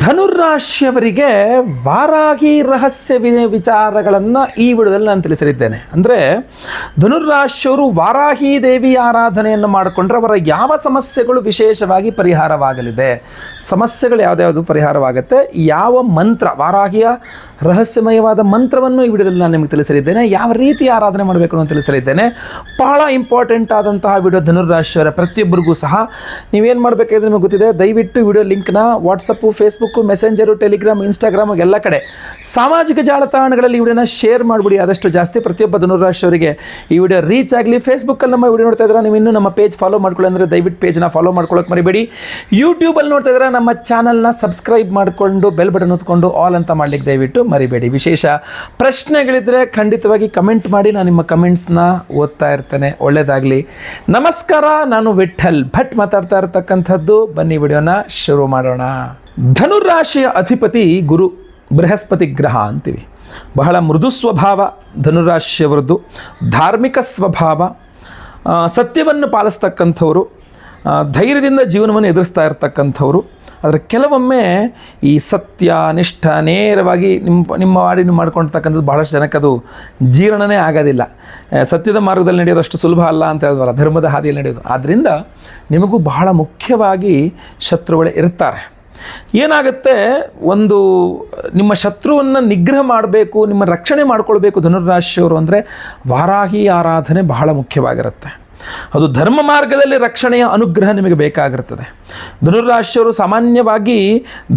ಧನುರಾಶಿಯವರಿಗೆ ವಾರಾಹಿ ರಹಸ್ಯ ವಿಚಾರಗಳನ್ನು ಈ ವಿಡಿಯೋದಲ್ಲಿ ನಾನು ತಿಳಿಸಲಿದ್ದೇನೆ. ಅಂದರೆ ಧನುರಾಶಿಯವರು ವಾರಾಹಿ ದೇವಿ ಆರಾಧನೆಯನ್ನು ಮಾಡಿಕೊಂಡ್ರೆ ಅವರ ಯಾವ ಸಮಸ್ಯೆಗಳು ವಿಶೇಷವಾಗಿ ಪರಿಹಾರವಾಗಲಿದೆ, ಸಮಸ್ಯೆಗಳು ಯಾವುದ್ಯಾವುದು ಪರಿಹಾರವಾಗುತ್ತೆ, ಯಾವ ಮಂತ್ರ ವಾರಾಹಿಯ ರಹಸ್ಯಮಯವಾದ ಮಂತ್ರವನ್ನು ಈ ವಿಡಿಯೋದಲ್ಲಿ ನಾನು ನಿಮಗೆ ತಿಳಿಸಲಿದ್ದೇನೆ, ಯಾವ ರೀತಿ ಆರಾಧನೆ ಮಾಡಬೇಕು ಅಂತ ತಿಳಿಸಲಿದ್ದೇನೆ. ಬಹಳ ಇಂಪಾರ್ಟೆಂಟ್ ಆದಂತಹ ವಿಡಿಯೋ ಧನುರಾಶಿಯವರ ಪ್ರತಿಯೊಬ್ಬರಿಗೂ ಸಹ. ನೀವೇನು ಮಾಡಬೇಕಾದ್ರೆ ನಿಮಗೆ ಗೊತ್ತಿದೆ, ದಯವಿಟ್ಟು ವಿಡಿಯೋ ಲಿಂಕ್ನ WhatsApp, Facebook, Messenger, Telegram, Instagram ಎಲ್ಲ ಕಡೆ ಸಾಮಾಜಿಕ ಜಾಲತಾಣಗಳಲ್ಲಿ ಈ ವಿಡಿಯೋನ ಶೇರ್ ಮಾಡಿಬಿಡಿ. ಆದಷ್ಟು ಜಾಸ್ತಿ ಪ್ರತಿಯೊಬ್ಬ ಧನುರಾಶಿಯವರಿಗೆ ಈ ವಿಡಿಯೋ ರೀಚ್ ಆಗಲಿ. ಫೇಸ್ಬುಕ್ಕಲ್ಲಿ ನಮ್ಮ ವಿಡಿಯೋ ನೋಡ್ತಾ ಇದ್ದಾರೆ, ನೀವು ಇನ್ನೂ ನಮ್ಮ ಪೇಜ್ ಫಾಲೋ ಮಾಡ್ಕೊಳ್ಳಿ ಅಂದರೆ ದಯವಿಟ್ಟು ಪೇಜ್ನ ಫಾಲೋ ಮಾಡ್ಕೊಳ್ಳೋಕೆ ಮರಿಬೇಡಿ. ಯೂಟ್ಯೂಬಲ್ಲಿ ನೋಡ್ತಾ ಇದ್ದಾರೆ, ನಮ್ಮ ಚಾನಲ್ನ ಸಬ್ಸ್ಕ್ರೈಬ್ ಮಾಡಿಕೊಂಡು ಬೆಲ್ ಬಟನ್ ಹೊತ್ಕೊಂಡು ಆಲ್ ಅಂತ ಮಾಡಲಿಕ್ಕೆ ದಯವಿಟ್ಟು ಮರಿಬೇಡಿ. ವಿಶೇಷ ಪ್ರಶ್ನೆಗಳಿದ್ದರೆ ಖಂಡಿತವಾಗಿ ಕಮೆಂಟ್ ಮಾಡಿ, ನಾನು ನಿಮ್ಮ ಕಮೆಂಟ್ಸ್ನ ಓದ್ತಾ ಇರ್ತೇನೆ. ಒಳ್ಳೆಯದಾಗಲಿ. ನಮಸ್ಕಾರ, ನಾನು ವಿಠಲ್ ಭಟ್ ಮಾತಾಡ್ತಾ ಇರತಕ್ಕಂಥದ್ದು. ಬನ್ನಿ ವಿಡಿಯೋನ ಶುರು ಮಾಡೋಣ. ಧನುರಾಶಿಯ ಅಧಿಪತಿ ಗುರು, ಬೃಹಸ್ಪತಿ ಗ್ರಹ ಅಂತೀವಿ. ಬಹಳ ಮೃದು ಸ್ವಭಾವ ಧನುರಾಶಿಯವರದ್ದು, ಧಾರ್ಮಿಕ ಸ್ವಭಾವ, ಸತ್ಯವನ್ನು ಪಾಲಿಸ್ತಕ್ಕಂಥವರು, ಧೈರ್ಯದಿಂದ ಜೀವನವನ್ನು ಎದುರಿಸ್ತಾ ಇರ್ತಕ್ಕಂಥವ್ರು. ಆದರೆ ಕೆಲವೊಮ್ಮೆ ಈ ಸತ್ಯ ನಿಷ್ಠ ನೇರವಾಗಿ ನಿಮ್ಮ ಮಾಡಿ ನೀವು ಮಾಡ್ಕೊಳ್ತಕ್ಕಂಥದ್ದು ಬಹಳಷ್ಟು ಜನಕ್ಕೆ ಅದು ಜೀರ್ಣನೇ ಆಗೋದಿಲ್ಲ. ಸತ್ಯದ ಮಾರ್ಗದಲ್ಲಿ ನಡೆಯೋದು ಅಷ್ಟು ಸುಲಭ ಅಲ್ಲ ಅಂತ ಹೇಳಿದ್ವಲ್ಲ, ಧರ್ಮದ ಹಾದಿಯಲ್ಲಿ ನಡೆಯೋದು. ಆದ್ದರಿಂದ ನಿಮಗೂ ಬಹಳ ಮುಖ್ಯವಾಗಿ ಶತ್ರುಗಳೇ ಇರ್ತಾರೆ. ಏನಾಗುತ್ತೆ, ಒಂದು ನಿಮ್ಮ ಶತ್ರುವನ್ನು ನಿಗ್ರಹ ಮಾಡಬೇಕು, ನಿಮ್ಮ ರಕ್ಷಣೆ ಮಾಡ್ಕೊಳ್ಬೇಕು ಧನುರಾಶಿಯವರು ಅಂದರೆ ವಾರಾಹಿ ಆರಾಧನೆ ಬಹಳ ಮುಖ್ಯವಾಗಿರುತ್ತೆ. ಅದು ಧರ್ಮ ಮಾರ್ಗದಲ್ಲಿ ರಕ್ಷಣೆಯ ಅನುಗ್ರಹ ನಿಮಗೆ ಬೇಕಾಗಿರ್ತದೆ. ಧನುರಾಶಿಯವರು ಸಾಮಾನ್ಯವಾಗಿ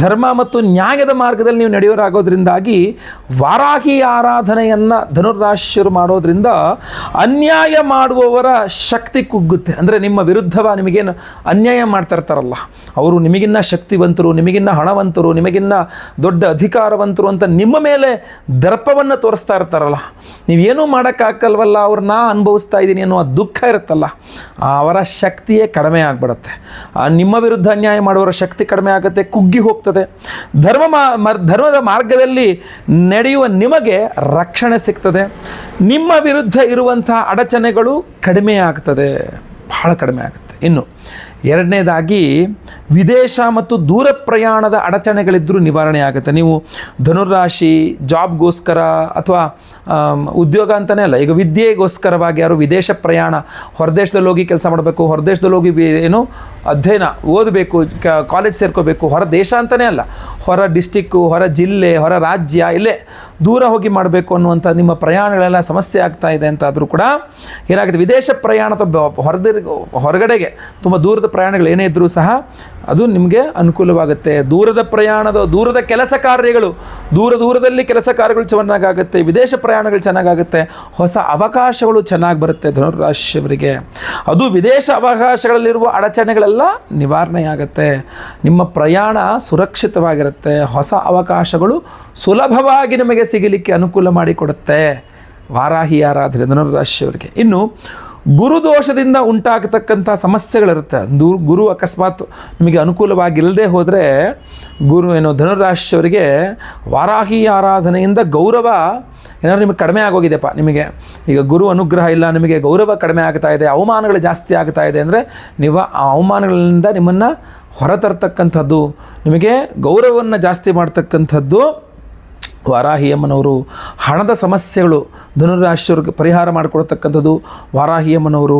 ಧರ್ಮ ಮತ್ತು ನ್ಯಾಯದ ಮಾರ್ಗದಲ್ಲಿ ನೀವು ನಡೆಯೋರಾಗೋದ್ರಿಂದಾಗಿ ವಾರಾಹಿ ಆರಾಧನೆಯನ್ನು ಧನುರಾಶಿಯವರು ಮಾಡೋದ್ರಿಂದ ಅನ್ಯಾಯ ಮಾಡುವವರ ಶಕ್ತಿ ಕುಗ್ಗುತ್ತೆ. ಅಂದರೆ ನಿಮ್ಮ ವಿರುದ್ಧವ ನಿಮಗೇನು ಅನ್ಯಾಯ ಮಾಡ್ತಾ ಇರ್ತಾರಲ್ಲ, ಅವರು ನಿಮಗಿನ್ನ ಶಕ್ತಿವಂತರು, ನಿಮಗಿನ್ನ ಹಣವಂತರು, ನಿಮಗಿನ್ನ ದೊಡ್ಡ ಅಧಿಕಾರವಂತರು ಅಂತ ನಿಮ್ಮ ಮೇಲೆ ದರ್ಪವನ್ನು ತೋರಿಸ್ತಾ ಇರ್ತಾರಲ್ಲ, ನೀವೇನೂ ಮಾಡೋಕ್ಕಾಗಲ್ವಲ್ಲ, ಅವ್ರನ್ನ ಅನುಭವಿಸ್ತಾ ಇದ್ದೀನಿ ಅನ್ನೋ ದುಃಖ ಇರುತ್ತಲ್ಲ, ಅವರ ಶಕ್ತಿಯೇ ಕಡಿಮೆ ಆಗಿಬಿಡುತ್ತೆ. ನಿಮ್ಮ ವಿರುದ್ಧ ಅನ್ಯಾಯ ಮಾಡುವವರ ಶಕ್ತಿ ಕಡಿಮೆ ಆಗುತ್ತೆ, ಕುಗ್ಗಿ ಹೋಗ್ತದೆ. ಧರ್ಮದ ಮಾರ್ಗದಲ್ಲಿ ನಡೆಯುವ ನಿಮಗೆ ರಕ್ಷಣೆ ಸಿಗ್ತದೆ. ನಿಮ್ಮ ವಿರುದ್ಧ ಇರುವಂಥ ಅಡಚಣೆಗಳು ಕಡಿಮೆ ಆಗ್ತದೆ, ಬಹಳ ಕಡಿಮೆ ಆಗುತ್ತೆ. ಇನ್ನು ಎರಡನೇದಾಗಿ ವಿದೇಶ ಮತ್ತು ದೂರ ಪ್ರಯಾಣದ ಅಡಚಣೆಗಳಿದ್ದರೂ ನಿವಾರಣೆ ಆಗುತ್ತೆ. ನೀವು ಧನುರಾಶಿ ಜಾಬ್ಗೋಸ್ಕರ ಅಥವಾ ಉದ್ಯೋಗ ಅಂತಲೇ ಅಲ್ಲ, ಈಗ ವಿದ್ಯೆಗೋಸ್ಕರವಾಗಿ ಯಾರು ವಿದೇಶ ಪ್ರಯಾಣ, ಹೊರದೇಶದಲ್ಲಿ ಹೋಗಿ ಕೆಲಸ ಮಾಡಬೇಕು, ಹೊರದೇಶದಲ್ಲಿ ಹೋಗಿ ಏನು ಅಧ್ಯಯನ ಓದಬೇಕು, ಕಾಲೇಜ್ ಸೇರ್ಕೋಬೇಕು, ಹೊರ ದೇಶ ಅಂತಲೇ ಅಲ್ಲ, ಹೊರ ಡಿಸ್ಟಿಕ್ಕು, ಹೊರ ಜಿಲ್ಲೆ, ಹೊರ ರಾಜ್ಯ, ಇಲ್ಲೇ ದೂರ ಹೋಗಿ ಮಾಡಬೇಕು ಅನ್ನುವಂಥ ನಿಮ್ಮ ಪ್ರಯಾಣಗಳೆಲ್ಲ ಸಮಸ್ಯೆ ಆಗ್ತಾ ಇದೆ ಅಂತಾದರೂ ಕೂಡ ಏನಾಗುತ್ತೆ, ವಿದೇಶ ಪ್ರಯಾಣ ಅಥವಾ ಹೊರಗಡೆಗೆ ತುಂಬ ದೂರದ ಪ್ರಯಾಣಗಳು ಏನೇ ಇದ್ದರೂ ಸಹ ಅದು ನಿಮಗೆ ಅನುಕೂಲವಾಗುತ್ತೆ. ದೂರದ ಪ್ರಯಾಣದ ದೂರದ ಕೆಲಸ ಕಾರ್ಯಗಳು, ದೂರದಲ್ಲಿ ಕೆಲಸ ಕಾರ್ಯಗಳು ಚೆನ್ನಾಗಾಗುತ್ತೆ, ವಿದೇಶ ಪ್ರಯಾಣಗಳು ಚೆನ್ನಾಗಾಗುತ್ತೆ, ಹೊಸ ಅವಕಾಶಗಳು ಚೆನ್ನಾಗಿ ಬರುತ್ತೆ ಧನುರಾಶಿಯವರಿಗೆ. ಅದು ವಿದೇಶ ಅವಕಾಶಗಳಲ್ಲಿರುವ ಅಡಚಣೆಗಳೆಲ್ಲ ನಿವಾರಣೆಯಾಗುತ್ತೆ. ನಿಮ್ಮ ಪ್ರಯಾಣ ಸುರಕ್ಷಿತವಾಗಿರುತ್ತೆ, ಹೊಸ ಅವಕಾಶಗಳು ಸುಲಭವಾಗಿ ನಿಮಗೆ ಸಿಗಲಿಕ್ಕೆ ಅನುಕೂಲ ಮಾಡಿಕೊಡುತ್ತೆ ವಾರಾಹಿ ಆರಾಧನೆ ಧನುರಾಶಿಯವರಿಗೆ. ಇನ್ನು ಗುರುದೋಷದಿಂದ ಉಂಟಾಗತಕ್ಕಂಥ ಸಮಸ್ಯೆಗಳಿರುತ್ತೆ. ಗುರು ಅಕಸ್ಮಾತ್ ನಿಮಗೆ ಅನುಕೂಲವಾಗಿಲ್ಲದೆ ಹೋದರೆ ಧನುರಾಶಿಯವರಿಗೆ ವಾರಾಹಿ ಆರಾಧನೆಯಿಂದ ಗೌರವ ಏನಾದರೂ ನಿಮಗೆ ಕಡಿಮೆ ಆಗೋಗಿದೆಪ್ಪ, ನಿಮಗೆ ಈಗ ಗುರು ಅನುಗ್ರಹ ಇಲ್ಲ, ನಿಮಗೆ ಗೌರವ ಕಡಿಮೆ ಆಗ್ತಾ ಇದೆ, ಅವಮಾನಗಳು ಜಾಸ್ತಿ ಆಗ್ತಾ ಇದೆ ಅಂದರೆ ನೀವು ಆ ಅವಮಾನಗಳಿಂದ ನಿಮ್ಮನ್ನು ಹೊರತರ್ತಕ್ಕಂಥದ್ದು, ನಿಮಗೆ ಗೌರವವನ್ನು ಜಾಸ್ತಿ ಮಾಡ್ತಕ್ಕಂಥದ್ದು ವಾರಾಹಿಯಮ್ಮನವರು. ಹಣದ ಸಮಸ್ಯೆಗಳು ಧನುರಾಶಿಯವ್ರಿಗೆ ಪರಿಹಾರ ಮಾಡಿಕೊಡ್ತಕ್ಕಂಥದ್ದು ವಾರಾಹಿಯಮ್ಮನವರು.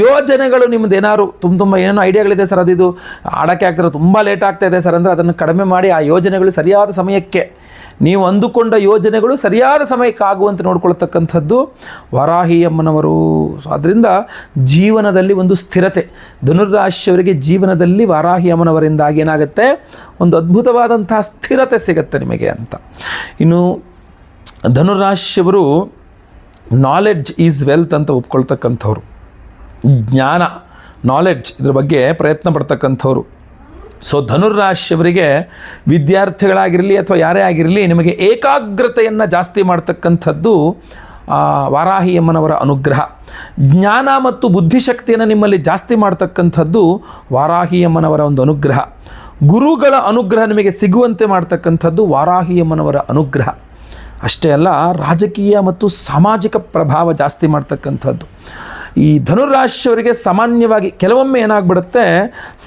ಯೋಜನೆಗಳು ನಿಮ್ಮದು ಏನಾದ್ರು ತುಂಬ ಏನೋ ಐಡಿಯಾಗಳಿದೆ ಸರ್, ಅದಿದು ಆಡೋಕ್ಕೆ ಆಗ್ತಿರೋ ತುಂಬ ಲೇಟ್ ಆಗ್ತಾ ಇದೆ ಸರ್ ಅಂದರೆ ಅದನ್ನು ಕಡಿಮೆ ಮಾಡಿ ಆ ಯೋಜನೆಗಳು ಸರಿಯಾದ ಸಮಯಕ್ಕೆ, ನೀವು ಅಂದುಕೊಂಡ ಯೋಜನೆಗಳು ಸರಿಯಾದ ಸಮಯಕ್ಕೆ ಆಗುವಂತೆ ನೋಡ್ಕೊಳ್ತಕ್ಕಂಥದ್ದು ವಾರಾಹಿಯಮ್ಮನವರು. ಆದ್ದರಿಂದ ಜೀವನದಲ್ಲಿ ಒಂದು ಸ್ಥಿರತೆ ಧನುರಾಶಿಯವರಿಗೆ, ಜೀವನದಲ್ಲಿ ವಾರಾಹಿಯಮ್ಮನವರಿಂದಾಗಿ ಏನಾಗುತ್ತೆ, ಒಂದು ಅದ್ಭುತವಾದಂಥ ಸ್ಥಿರತೆ ಸಿಗುತ್ತೆ ನಿಮಗೆ ಅಂತ. ಇನ್ನು ಧನುರಾಶಿಯವರು ನಾಲೆಡ್ಜ್ ಈಸ್ ವೆಲ್ತ್ ಅಂತ ಒಪ್ಕೊಳ್ತಕ್ಕಂಥವ್ರು, ಜ್ಞಾನ ನಾಲೆಡ್ಜ್ ಇದ್ರ ಬಗ್ಗೆ ಪ್ರಯತ್ನ ಪಡ್ತಕ್ಕಂಥವ್ರು. ಸೊ ಧನುರಾಶಿಯವರಿಗೆ ವಿದ್ಯಾರ್ಥಿಗಳಾಗಿರಲಿ ಅಥವಾ ಯಾರೇ ಆಗಿರಲಿ, ನಿಮಗೆ ಏಕಾಗ್ರತೆಯನ್ನು ಜಾಸ್ತಿ ಮಾಡ್ತಕ್ಕಂಥದ್ದು ವಾರಾಹಿಯಮ್ಮನವರ ಅನುಗ್ರಹ. ಜ್ಞಾನ ಮತ್ತು ಬುದ್ಧಿಶಕ್ತಿಯನ್ನು ನಿಮ್ಮಲ್ಲಿ ಜಾಸ್ತಿ ಮಾಡ್ತಕ್ಕಂಥದ್ದು ವಾರಾಹಿಯಮ್ಮನವರ ಒಂದು ಅನುಗ್ರಹ. ಗುರುಗಳ ಅನುಗ್ರಹ ನಿಮಗೆ ಸಿಗುವಂತೆ ಮಾಡ್ತಕ್ಕಂಥದ್ದು ವಾರಾಹಿಯಮ್ಮನವರ ಅನುಗ್ರಹ. ಅಷ್ಟೇ ಅಲ್ಲ, ರಾಜಕೀಯ ಮತ್ತು ಸಾಮಾಜಿಕ ಪ್ರಭಾವ ಜಾಸ್ತಿ ಮಾಡ್ತಕ್ಕಂಥದ್ದು. ಈ ಧನುರಾಶಿಯವರಿಗೆ ಸಾಮಾನ್ಯವಾಗಿ ಕೆಲವೊಮ್ಮೆ ಏನಾಗ್ಬಿಡುತ್ತೆ,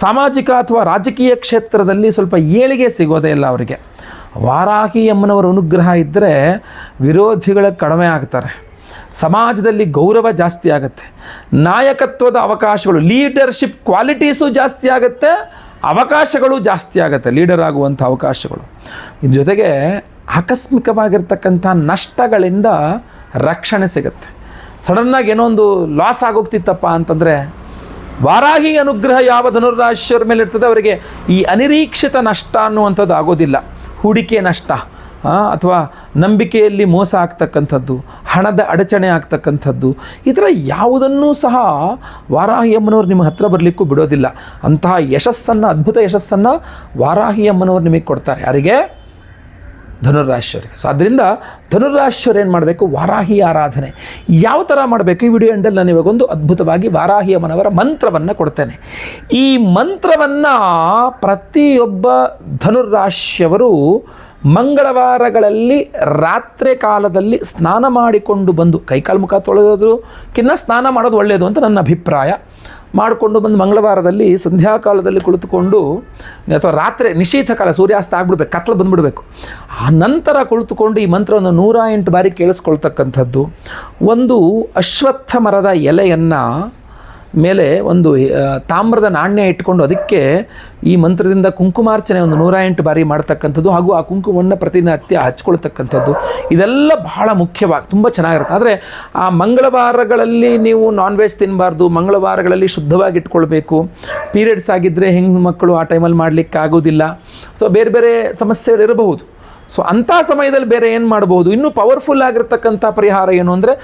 ಸಾಮಾಜಿಕ ಅಥವಾ ರಾಜಕೀಯ ಕ್ಷೇತ್ರದಲ್ಲಿ ಸ್ವಲ್ಪ ಏಳಿಗೆ ಸಿಗೋದೇ ಇಲ್ಲ ಅವರಿಗೆ. ವಾರಾಹಿ ಅಮ್ಮನವರ ಅನುಗ್ರಹ ಇದ್ದರೆ ವಿರೋಧಿಗಳ ಕಡಿಮೆ ಆಗ್ತಾರೆ, ಸಮಾಜದಲ್ಲಿ ಗೌರವ ಜಾಸ್ತಿ ಆಗುತ್ತೆ, ನಾಯಕತ್ವದ ಅವಕಾಶಗಳು, ಲೀಡರ್ಶಿಪ್ ಕ್ವಾಲಿಟೀಸು ಜಾಸ್ತಿ ಆಗುತ್ತೆ, ಅವಕಾಶಗಳು ಜಾಸ್ತಿ ಆಗುತ್ತೆ, ಲೀಡರ್ ಆಗುವಂಥ ಅವಕಾಶಗಳು. ಇದ್ರ ಜೊತೆಗೆ ಆಕಸ್ಮಿಕವಾಗಿರ್ತಕ್ಕಂಥ ನಷ್ಟಗಳಿಂದ ರಕ್ಷಣೆ ಸಿಗುತ್ತೆ. ಸಡನ್ನಾಗಿ ಏನೋ ಒಂದು ಲಾಸ್ ಆಗೋಗ್ತಿತ್ತಪ್ಪ ಅಂತಂದರೆ ವಾರಾಹಿ ಅನುಗ್ರಹ ಯಾವ ಧನುರಾಶಿಯವರ ಮೇಲೆ ಇರ್ತದೆ ಅವರಿಗೆ ಈ ಅನಿರೀಕ್ಷಿತ ನಷ್ಟ ಅನ್ನುವಂಥದ್ದು ಆಗೋದಿಲ್ಲ. ಹೂಡಿಕೆ ನಷ್ಟ ಅಥವಾ ನಂಬಿಕೆಯಲ್ಲಿ ಮೋಸ ಆಗ್ತಕ್ಕಂಥದ್ದು, ಹಣದ ಅಡಚಣೆ ಆಗ್ತಕ್ಕಂಥದ್ದು, ಈ ಥರ ಯಾವುದನ್ನೂ ಸಹ ವಾರಾಹಿ ಅಮ್ಮನವ್ರು ನಿಮ್ಮ ಹತ್ರ ಬರಲಿಕ್ಕೂ ಬಿಡೋದಿಲ್ಲ. ಅಂತಹ ಯಶಸ್ಸನ್ನು, ಅದ್ಭುತ ಯಶಸ್ಸನ್ನು ವಾರಾಹಿ ಅಮ್ಮನವ್ರು ನಿಮಗೆ ಕೊಡ್ತಾರೆ. ಯಾರಿಗೆ? ಧನುರಾಶಿಯವರಿಗೆ. ಸೊ ಆದ್ದರಿಂದ ಧನುರಾಶಿಯವ್ರು ಏನು ಮಾಡಬೇಕು? ವಾರಾಹಿ ಆರಾಧನೆ ಯಾವ ಥರ ಮಾಡಬೇಕು? ಈ ವಿಡಿಯೋ ಎಂಡಲ್ಲಿ ನಾನು ಇವಾಗೊಂದು ಅದ್ಭುತವಾಗಿ ವಾರಾಹಿ ಅಮ್ಮನವರ ಮಂತ್ರವನ್ನು ಕೊಡ್ತೇನೆ. ಈ ಮಂತ್ರವನ್ನು ಪ್ರತಿಯೊಬ್ಬ ಧನುರಾಶಿಯವರು ಮಂಗಳವಾರಗಳಲ್ಲಿ ರಾತ್ರಿ ಕಾಲದಲ್ಲಿ ಸ್ನಾನ ಮಾಡಿಕೊಂಡು ಬಂದು, ಕೈಕಾಲು ಮುಖ ತೊಳೆಯೋದಕ್ಕಿಂತ ಸ್ನಾನ ಮಾಡೋದು ಒಳ್ಳೆಯದು ಅಂತ ನನ್ನ ಅಭಿಪ್ರಾಯ. ಮಾಡಿಕೊಂಡು ಬಂದು ಮಂಗಳವಾರದಲ್ಲಿ ಸಂಧ್ಯಾಕಾಲದಲ್ಲಿ ಕುಳಿತುಕೊಂಡು ಅಥವಾ ರಾತ್ರಿ ನಿಶೀಥ ಕಾಲ ಸೂರ್ಯಾಸ್ತ ಆಗ್ಬಿಡ್ಬೇಕು, ಕತ್ಲು ಬಂದುಬಿಡಬೇಕು, ಆ ನಂತರ ಕುಳಿತುಕೊಂಡು ಈ ಮಂತ್ರವನ್ನು 108 ಬಾರಿ ಕೇಳಿಸ್ಕೊಳ್ತಕ್ಕಂಥದ್ದು. ಒಂದು ಅಶ್ವತ್ಥ ಮರದ ಎಲೆಯನ್ನು ಮೇಲೆ ಒಂದು ತಾಮ್ರದ ನಾಣ್ಯ ಇಟ್ಕೊಂಡು ಅದಕ್ಕೆ ಈ ಮಂತ್ರದಿಂದ ಕುಂಕುಮಾರ್ಚನೆ ಒಂದು 108 ಬಾರಿ ಮಾಡ್ತಕ್ಕಂಥದ್ದು, ಹಾಗೂ ಆ ಕುಂಕುಮವನ್ನು ಪ್ರತಿನಿತ್ಯ ಹಚ್ಕೊಳ್ತಕ್ಕಂಥದ್ದು. ಇದೆಲ್ಲ ಬಹಳ ಮುಖ್ಯವಾಗಿ ತುಂಬ ಚೆನ್ನಾಗಿರುತ್ತೆ. ಆದರೆ ಆ ಮಂಗಳವಾರಗಳಲ್ಲಿ ನೀವು ನಾನ್ ವೆಜ್ ತಿನ್ನಬಾರ್ದು, ಮಂಗಳವಾರಗಳಲ್ಲಿ ಶುದ್ಧವಾಗಿ ಇಟ್ಕೊಳ್ಬೇಕು. ಪೀರಿಯಡ್ಸ್ ಆಗಿದ್ದರೆ ಹೆಣ್ಣು ಮಕ್ಕಳು ಆ ಟೈಮಲ್ಲಿ ಮಾಡಲಿಕ್ಕೆ ಆಗೋದಿಲ್ಲ. ಸೊ ಬೇರೆ ಬೇರೆ ಸಮಸ್ಯೆಗಳಿರಬಹುದು. ಸೊ ಅಂಥ ಸಮಯದಲ್ಲಿ ಬೇರೆ ಏನು ಮಾಡ್ಬೋದು? ಇನ್ನೂ ಪವರ್ಫುಲ್ ಆಗಿರ್ತಕ್ಕಂಥ ಪರಿಹಾರ ಏನು ಅಂದರೆ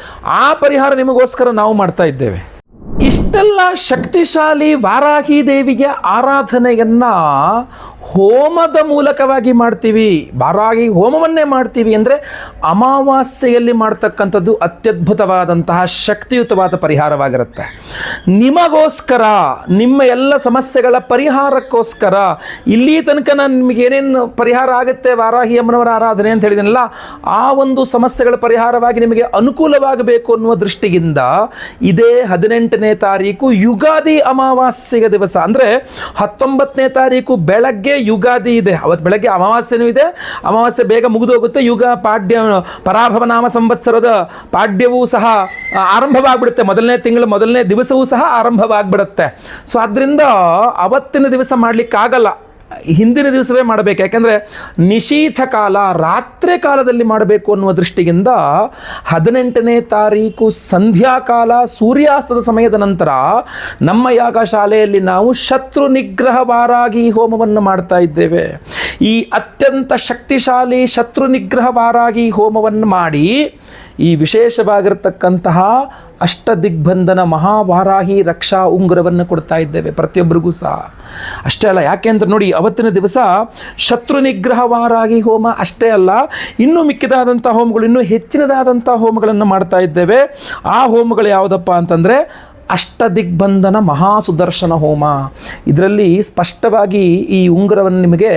ಆ ಪರಿಹಾರ ನಿಮಗೋಸ್ಕರ ನಾವು ಮಾಡ್ತಾ ಇದ್ದೇವೆ. ಇಷ್ಟೆಲ್ಲ ಶಕ್ತಿಶಾಲಿ ವಾರಾಹಿ ದೇವಿಗೆ ಆರಾಧನೆಯನ್ನು ಹೋಮದ ಮೂಲಕವಾಗಿ ಮಾಡ್ತೀವಿ. ವಾರಾಹಿ ಹೋಮವನ್ನೇ ಮಾಡ್ತೀವಿ ಅಂದರೆ ಅಮಾವಾಸ್ಯೆಯಲ್ಲಿ ಮಾಡ್ತಕ್ಕಂಥದ್ದು ಅತ್ಯದ್ಭುತವಾದಂತಹ ಶಕ್ತಿಯುತವಾದ ಪರಿಹಾರವಾಗಿರುತ್ತೆ. ನಿಮಗೋಸ್ಕರ, ನಿಮ್ಮ ಎಲ್ಲ ಸಮಸ್ಯೆಗಳ ಪರಿಹಾರಕ್ಕೋಸ್ಕರ ಇಲ್ಲಿ ತನಕ ನಾನು ನಿಮಗೆ ಏನೇನು ಪರಿಹಾರ ಆಗುತ್ತೆ ವಾರಾಹಿ ಅಮ್ಮನವರ ಆರಾಧನೆ ಅಂತ ಹೇಳಿದನಲ್ಲ, ಆ ಒಂದು ಸಮಸ್ಯೆಗಳ ಪರಿಹಾರವಾಗಿ ನಿಮಗೆ ಅನುಕೂಲವಾಗಬೇಕು ಅನ್ನುವ ದೃಷ್ಟಿಯಿಂದ ಇದೇ 18ನೇ ತಾರೀಕು ಯುಗಾದಿ ಅಮಾವಾಸ್ಯೆಯ ದಿವಸ, ಅಂದರೆ 19ನೇ ತಾರೀಕು ಬೆಳಗ್ಗೆ ಯುಗಾದಿ ಇದೆ. ಅವತ್ತು ಬೆಳಗ್ಗೆ ಅಮಾವಾಸ್ಯೆನೂ ಇದೆ, ಅಮಾವಾಸ್ಯೆ ಬೇಗ ಮುಗಿದೋಗುತ್ತೆ. ಯುಗ ಪಾಡ್ಯ ಪರಾಭವ ನಾಮ ಸಂವತ್ಸರದ ಪಾಡ್ಯವೂ ಸಹ ಆರಂಭವಾಗ್ಬಿಡುತ್ತೆ, ಮೊದಲನೇ ತಿಂಗಳು ಮೊದಲನೇ ದಿವಸವೂ ಸಹ ಆರಂಭವಾಗ್ಬಿಡುತ್ತೆ. ಸೊ ಆದ್ದರಿಂದ ಅವತ್ತಿನ ದಿವಸ ಮಾಡಲಿಕ್ಕಾಗಲ್ಲ, ಹಿಂದಿನ ದಿವಸವೇ ಮಾಡಬೇಕು. ಯಾಕೆಂದರೆ ನಿಶೀಥ ಕಾಲ, ರಾತ್ರಿ ಕಾಲದಲ್ಲಿ ಮಾಡಬೇಕು ಅನ್ನುವ ದೃಷ್ಟಿಯಿಂದ 18ನೇ ತಾರೀಕು ಸಂಧ್ಯಾಕಾಲ ಸೂರ್ಯಾಸ್ತದ ಸಮಯದ ನಂತರ ನಮ್ಮ ಯಾಗಶಾಲೆಯಲ್ಲಿ ನಾವು ಶತ್ರು ನಿಗ್ರಹ ವಾರಾಹಿ ಹೋಮವನ್ನು ಮಾಡ್ತಾ ಇದ್ದೇವೆ. ಈ ಅತ್ಯಂತ ಶಕ್ತಿಶಾಲಿ ಶತ್ರು ನಿಗ್ರಹ ವಾರಾಹಿ ಹೋಮವನ್ನು ಮಾಡಿ ಈ ವಿಶೇಷವಾಗಿರ್ತಕ್ಕಂತಹ ಅಷ್ಟದಿಗ್ಬಂಧನ ಮಹಾವಾರಾಹಿ ರಕ್ಷಾ ಉಂಗುರವನ್ನು ಕೊಡ್ತಾ ಇದ್ದೇವೆ ಪ್ರತಿಯೊಬ್ಬರಿಗೂ ಸಹ. ಅಷ್ಟೇ ಅಲ್ಲ, ಯಾಕೆ ಅಂತ ನೋಡಿ, ಅವತ್ತಿನ ದಿವಸ ಶತ್ರು ನಿಗ್ರಹ ವಾರಾಹಿ ಹೋಮ ಅಷ್ಟೇ ಅಲ್ಲ, ಇನ್ನೂ ಮಿಕ್ಕಿದಾದಂಥ ಹೋಮಗಳು, ಇನ್ನೂ ಹೆಚ್ಚಿನದಾದಂಥ ಹೋಮಗಳನ್ನು ಮಾಡ್ತಾ ಇದ್ದೇವೆ. ಆ ಹೋಮಗಳು ಯಾವುದಪ್ಪ ಅಂತಂದರೆ ಅಷ್ಟದಿಗ್ಬಂಧನ ಮಹಾಸುದರ್ಶನ ಹೋಮ. ಇದರಲ್ಲಿ ಸ್ಪಷ್ಟವಾಗಿ ಈ ಉಂಗುರವನ್ನು ನಿಮಗೆ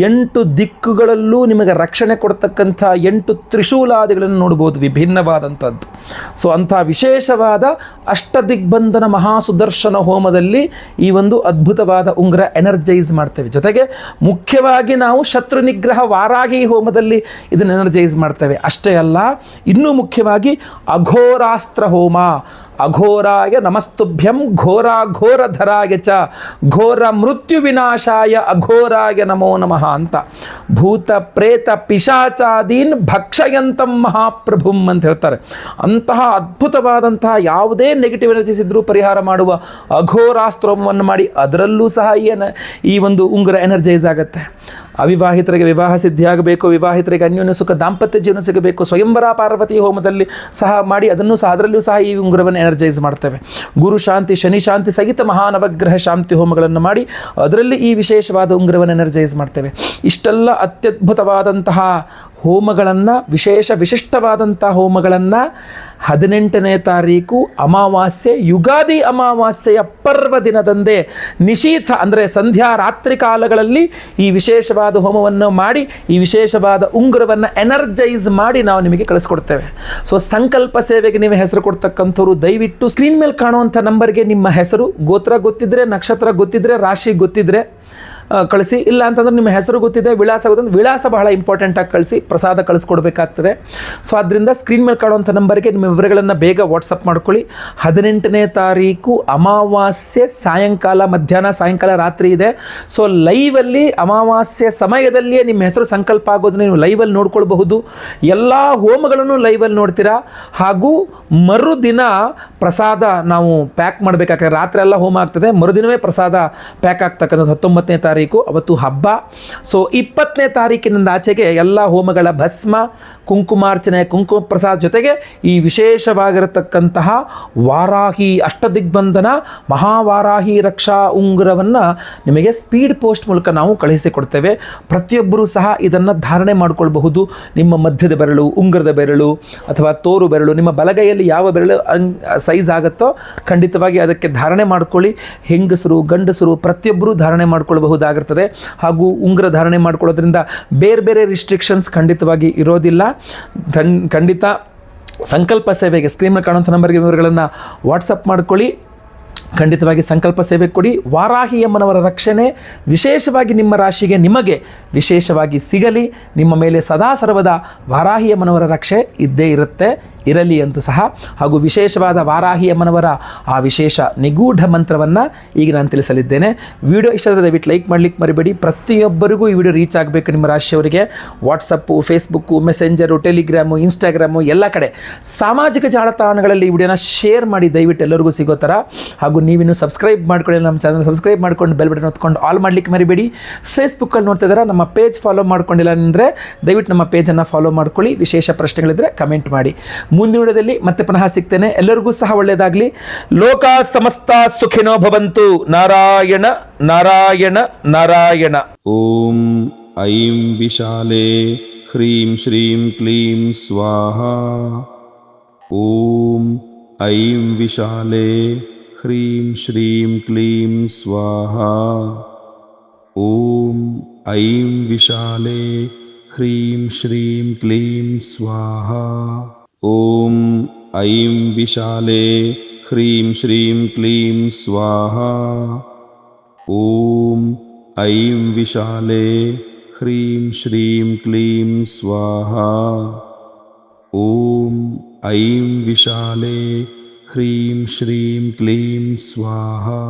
8 ದಿಕ್ಕುಗಳಲ್ಲೂ ನಿಮಗೆ ರಕ್ಷಣೆ ಕೊಡ್ತಕ್ಕಂಥ 8 ತ್ರಿಶೂಲಾದಿಗಳನ್ನು ನೋಡ್ಬೋದು, ವಿಭಿನ್ನವಾದಂಥದ್ದು. ಸೊ ಅಂಥ ವಿಶೇಷವಾದ ಅಷ್ಟದಿಗ್ಬಂಧನ ಮಹಾಸುದರ್ಶನ ಹೋಮದಲ್ಲಿ ಈ ಒಂದು ಅದ್ಭುತವಾದ ಉಂಗುರ ಎನರ್ಜೈಸ್ ಮಾಡ್ತೇವೆ. ಜೊತೆಗೆ ಮುಖ್ಯವಾಗಿ ನಾವು ಶತ್ರು ನಿಗ್ರಹ ವಾರಾಹಿ ಹೋಮದಲ್ಲಿ ಇದನ್ನು ಎನರ್ಜೈಸ್ ಮಾಡ್ತೇವೆ. ಅಷ್ಟೇ ಅಲ್ಲ, ಇನ್ನೂ ಮುಖ್ಯವಾಗಿ ಅಘೋರಾಸ್ತ್ರ ಹೋಮ. ಅಘೋರಾಯ ನಮಸ್ತುಭ್ಯಂ ಘೋರಾಘೋರಧರಾಯ ಚ ಘೋರ ಮೃತ್ಯು ವಿನಾಶಾಯ ಅಘೋರಾಯ ನಮೋ ನಮಃ ಅಂತ ಭೂತ ಪ್ರೇತ ಪಿಶಾಚಾದೀನ್ ಭಕ್ಷಯಂತಂ ಮಹಾಪ್ರಭುಂ ಅಂತ ಹೇಳ್ತಾರೆ. ಅಂತಹ ಅದ್ಭುತವಾದಂತಹ ಯಾವುದೇ ನೆಗೆಟಿವ್ ಎನರ್ಜೀಸ್ ಇದ್ದರೂ ಪರಿಹಾರ ಮಾಡುವ ಅಘೋರಾಸ್ತ್ರವನ್ನು ಮಾಡಿ ಅದರಲ್ಲೂ ಸಹ ಈ ಒಂದು ಉಂಗುರ ಎನರ್ಜೈಸ್ ಆಗುತ್ತೆ. ಅವಿವಾಹಿತರಿಗೆ ವಿವಾಹ ಸಿದ್ಧಿಯಾಗಬೇಕು, ವಿವಾಹಿತರಿಗೆ ಅನ್ಯೋನ್ಯ ಸುಖ ದಾಂಪತ್ಯ ಜೀವನ ಸಿಗಬೇಕು, ಸ್ವಯಂವರ ಪಾರ್ವತಿ ಹೋಮದಲ್ಲಿ ಸಹ ಮಾಡಿ ಅದನ್ನು ಸಹ ಅದರಲ್ಲೂ ಸಹ ಈ ಉಂಗುರವನ್ನು ಎನರ್ಜೈಸ್ ಮಾಡ್ತೇವೆ. ಗುರು ಶಾಂತಿ ಶನಿ ಶಾಂತಿ ಸಹಿತ ಮಹಾನವಗ್ರಹ ಶಾಂತಿ ಹೋಮಗಳನ್ನು ಮಾಡಿ ಅದರಲ್ಲಿ ಈ ವಿಶೇಷವಾದ ಉಂಗುರವನ್ನು ಎನರ್ಜೈಸ್ ಮಾಡ್ತೇವೆ. ಇಷ್ಟೆಲ್ಲ ಅತ್ಯದ್ಭುತವಾದಂತಹ ಹೋಮಗಳನ್ನು ವಿಶಿಷ್ಟವಾದಂಥ ಹೋಮಗಳನ್ನು 18ನೇ ತಾರೀಕು ಅಮಾವಾಸ್ಯೆ ಯುಗಾದಿ ಅಮಾವಾಸ್ಯೆಯ ಪರ್ವ ದಿನದಂದೇ ನಿಶೀಥ ಅಂದರೆ ಸಂಧ್ಯಾ ರಾತ್ರಿ ಕಾಲಗಳಲ್ಲಿ ಈ ವಿಶೇಷವಾದ ಹೋಮವನ್ನು ಮಾಡಿ ಈ ವಿಶೇಷವಾದ ಉಂಗುರವನ್ನು ಎನರ್ಜೈಸ್ ಮಾಡಿ ನಾವು ನಿಮಗೆ ಕಳಿಸ್ಕೊಡ್ತೇವೆ. ಸೊ ಸಂಕಲ್ಪ ಸೇವೆಗೆ ನೀವು ಹೆಸರು ಕೊಡ್ತಕ್ಕಂಥವ್ರು ದಯವಿಟ್ಟು ಸ್ಕ್ರೀನ್ ಮೇಲೆ ಕಾಣುವಂಥ ನಂಬರ್ಗೆ ನಿಮ್ಮ ಹೆಸರು, ಗೋತ್ರ ಗೊತ್ತಿದ್ರೆ, ನಕ್ಷತ್ರ ಗೊತ್ತಿದ್ರೆ, ರಾಶಿ ಗೊತ್ತಿದ್ರೆ ಕಳಿಸಿ. ಇಲ್ಲ ಅಂತಂದ್ರೆ ನಿಮ್ಮ ಹೆಸರು ಗೊತ್ತಿದೆ, ವಿಳಾಸ ಗೊತ್ತಿದೆ, ವಿಳಾಸ ಬಹಳ ಇಂಪಾರ್ಟೆಂಟಾಗಿ ಕಳಿಸಿ, ಪ್ರಸಾದ ಕಳಿಸ್ಕೊಡ್ಬೇಕಾಗ್ತದೆ. ಸೊ ಅದರಿಂದ ಸ್ಕ್ರೀನ್ ಮೇಲೆ ಕಾಣುವಂಥ ನಂಬರ್ಗೆ ನಿಮ್ಮ ವಿವರಗಳನ್ನು ಬೇಗ ವಾಟ್ಸಪ್ ಮಾಡ್ಕೊಳ್ಳಿ. 18ನೇ ತಾರೀಕು ಅಮಾವಾಸ್ಯೆ ಮಧ್ಯಾಹ್ನ ಸಾಯಂಕಾಲ ರಾತ್ರಿ ಇದೆ. ಸೊ ಲೈವಲ್ಲಿ ಅಮಾವಾಸ್ಯೆ ಸಮಯದಲ್ಲಿಯೇ ನಿಮ್ಮ ಹೆಸರು ಸಂಕಲ್ಪ ಆಗೋದನ್ನ ನೀವು ಲೈವಲ್ಲಿ ನೋಡ್ಕೊಳ್ಬಹುದು. ಎಲ್ಲ ಹೋಮಗಳನ್ನು ಲೈವಲ್ಲಿ ನೋಡ್ತೀರಾ. ಹಾಗೂ ಮರುದಿನ ಪ್ರಸಾದ ನಾವು ಪ್ಯಾಕ್ ಮಾಡಬೇಕಾಗ್ತದೆ. ರಾತ್ರಿ ಎಲ್ಲ ಹೋಮ ಆಗ್ತದೆ, ಮರುದಿನವೇ ಪ್ರಸಾದ ಪ್ಯಾಕ್ ಆಗ್ತಕ್ಕಂಥದ್ದು 19ನೇ ತಾರೀಕು ಅವತ್ತು ಹಬ್ಬ. ಸೊ 20ನೇ ತಾರೀಕಿನಿಂದ ಆಚೆಗೆ ಎಲ್ಲ ಹೋಮಗಳ ಭಸ್ಮ, ಕುಂಕುಮಾರ್ಚನೆ, ಕುಂಕುಮ ಪ್ರಸಾದ ಜೊತೆಗೆ ಈ ವಿಶೇಷವಾಗಿರತಕ್ಕಂತಹ ವಾರಾಹಿ ಅಷ್ಟದಿಗ್ಬಂಧನ ಮಹಾವಾರಾಹಿ ರಕ್ಷಾ ಉಂಗುರವನ್ನು ನಿಮಗೆ ಸ್ಪೀಡ್ ಪೋಸ್ಟ್ ಮೂಲಕ ನಾವು ಕಳುಹಿಸಿಕೊಡ್ತೇವೆ. ಪ್ರತಿಯೊಬ್ಬರೂ ಸಹ ಇದನ್ನು ಧಾರಣೆ ಮಾಡಿಕೊಳ್ಬಹುದು. ನಿಮ್ಮ ಮಧ್ಯದ ಬೆರಳು, ಉಂಗುರದ ಬೆರಳು ಅಥವಾ ತೋರು ಬೆರಳು, ನಿಮ್ಮ ಬಲಗೈಯಲ್ಲಿ ಯಾವ ಬೆರಳು ಸೈಜ್ ಆಗುತ್ತೋ ಖಂಡಿತವಾಗಿ ಅದಕ್ಕೆ ಧಾರಣೆ ಮಾಡ್ಕೊಳ್ಳಿ. ಹೆಂಗಸರು, ಗಂಡಸರು ಪ್ರತಿಯೊಬ್ಬರೂ ಧಾರಣೆ ಮಾಡ್ಕೊಳ್ಬಹುದಾಗಿರ್ತದೆ. ಹಾಗೂ ಉಂಗುರ ಧಾರಣೆ ಮಾಡ್ಕೊಳ್ಳೋದ್ರಿಂದ ಬೇರೆ ಬೇರೆ ರಿಸ್ಟ್ರಿಕ್ಷನ್ಸ್ ಖಂಡಿತವಾಗಿ ಇರೋದಿಲ್ಲ. ಖಂಡಿತ ಸಂಕಲ್ಪ ಸೇವೆಗೆ ಸ್ಕ್ರೀನ್ ಮೇಲೆ ಕಾಣುವಂಥ ನಂಬರ್ಗೆ ವಿವರಗಳನ್ನು ವಾಟ್ಸಪ್ ಮಾಡ್ಕೊಳ್ಳಿ. ಖಂಡಿತವಾಗಿ ಸಂಕಲ್ಪ ಸೇವೆ ಕೊಡಿ. ವಾರಾಹಿ ಅಮ್ಮನವರ ರಕ್ಷಣೆ ವಿಶೇಷವಾಗಿ ನಿಮ್ಮ ರಾಶಿಗೆ ನಿಮಗೆ ವಿಶೇಷವಾಗಿ ಸಿಗಲಿ. ನಿಮ್ಮ ಮೇಲೆ ಸದಾ ಸರ್ವದ ವಾರಾಹಿ ಅಮ್ಮನವರ ರಕ್ಷೆ ಇದ್ದೇ ಇರಲಿ ಅಂತ ಸಹ. ಹಾಗೂ ವಿಶೇಷವಾದ ವಾರಾಹಿ ಅಮ್ಮನವರ ಆ ವಿಶೇಷ ನಿಗೂಢ ಮಂತ್ರವನ್ನು ಈಗ ನಾನು ತಿಳಿಸಲಿದ್ದೇನೆ. ವಿಡಿಯೋ ಇಷ್ಟ ದಯವಿಟ್ಟು ಲೈಕ್ ಮಾಡಲಿಕ್ಕೆ ಮರಿಬೇಡಿ. ಪ್ರತಿಯೊಬ್ಬರಿಗೂ ಈ ವಿಡಿಯೋ ರೀಚ್ ಆಗಬೇಕು. ನಿಮ್ಮ ರಾಶಿಯವರಿಗೆ WhatsApp, Facebook, messenger, Telegram, Instagram ಎಲ್ಲ ಕಡೆ ಸಾಮಾಜಿಕ ಜಾಲತಾಣಗಳಲ್ಲಿ ಈ ವಿಡಿಯೋನ ಶೇರ್ ಮಾಡಿ ದಯವಿಟ್ಟು ಎಲ್ಲರಿಗೂ ಸಿಗೋ ಥರ. ಹಾಗೂ ನೀವಿನ್ನು ಸಬ್ಸ್ಕ್ರೈಬ್ ಮಾಡ್ಕೊಳ್ಳಿ, ನಮ್ಮ ಚಾನಲ್ ಸಬ್ಸ್ಕ್ರೈಬ್ ಮಾಡ್ಕೊಂಡು ಬೆಲ್ ಬಟನ್ ಹೊತ್ಕೊಂಡು ಆಲ್ ಮಾಡಲಿಕ್ಕೆ ಮರಿಬೇಡಿ. ಫೇಸ್ಬುಕ್ಕಲ್ಲಿ ನೋಡ್ತಾ ಇದ್ದಾರೆ, ನಮ್ಮ ಪೇಜ್ ಫಾಲೋ ಮಾಡ್ಕೊಂಡಿಲ್ಲ ಅಂದರೆ ದಯವಿಟ್ಟು ನಮ್ಮ ಪೇಜನ್ನು ಫಾಲೋ ಮಾಡ್ಕೊಳ್ಳಿ. ವಿಶೇಷ ಪ್ರಶ್ನೆಗಳಿದ್ದರೆ ಕಮೆಂಟ್ ಮಾಡಿ. ಮುಂದಿನ ವಿಡಿಯೋದಲ್ಲಿ ಮತ್ತೆ ಪುನಃ ಸಿಗ್ತೇನೆ. ಎಲ್ಲರಿಗೂ ಸಹ ಒಳ್ಳೆಯದಾಗಲಿ. ಲೋಕ ಸಮಸ್ತ ಸುಖಿನೋ ಭವಂತು. ನಾರಾಯಣ ನಾರಾಯಣ ನಾರಾಯಣ. ಓಂ ಐಂ ವಿಶಾಲೆ ಹ್ರೀಂ ಶ್ರೀಂ ಕ್ಲೀಂ ಸ್ವಾಹಾ. ಓಂ ಐಂ ವಿಶಾಲೆ ಹ್ರೀಂ ಶ್ರೀಂ ಕ್ಲೀಂ ಸ್ವಾಹಾ. ಓಂ ಐಂ ವಿಶಾಲೆ ಹ್ರೀಂ ಶ್ರೀಂ ಕ್ಲೀಂ ಸ್ವಾಹಾ. ಓಂ ಐಂ ವಿಶಾಲೆ ಹ್ರೀಂ ಶ್ರೀಂ ಕ್ಲೀಂ ಸ್ವಾಹಾ. ಓಂ ಐಂ ವಿಶಾಲೆ ಹ್ರೀಂ ಶ್ರೀಂ ಕ್ಲೀಂ ಸ್ವಾಹಾ. ಓಂ ಐಂ ವಿಶಾಲೆ ಹ್ರೀಂ ಶ್ರೀಂ ಕ್ಲೀಂ ಸ್ವಾಹಾ.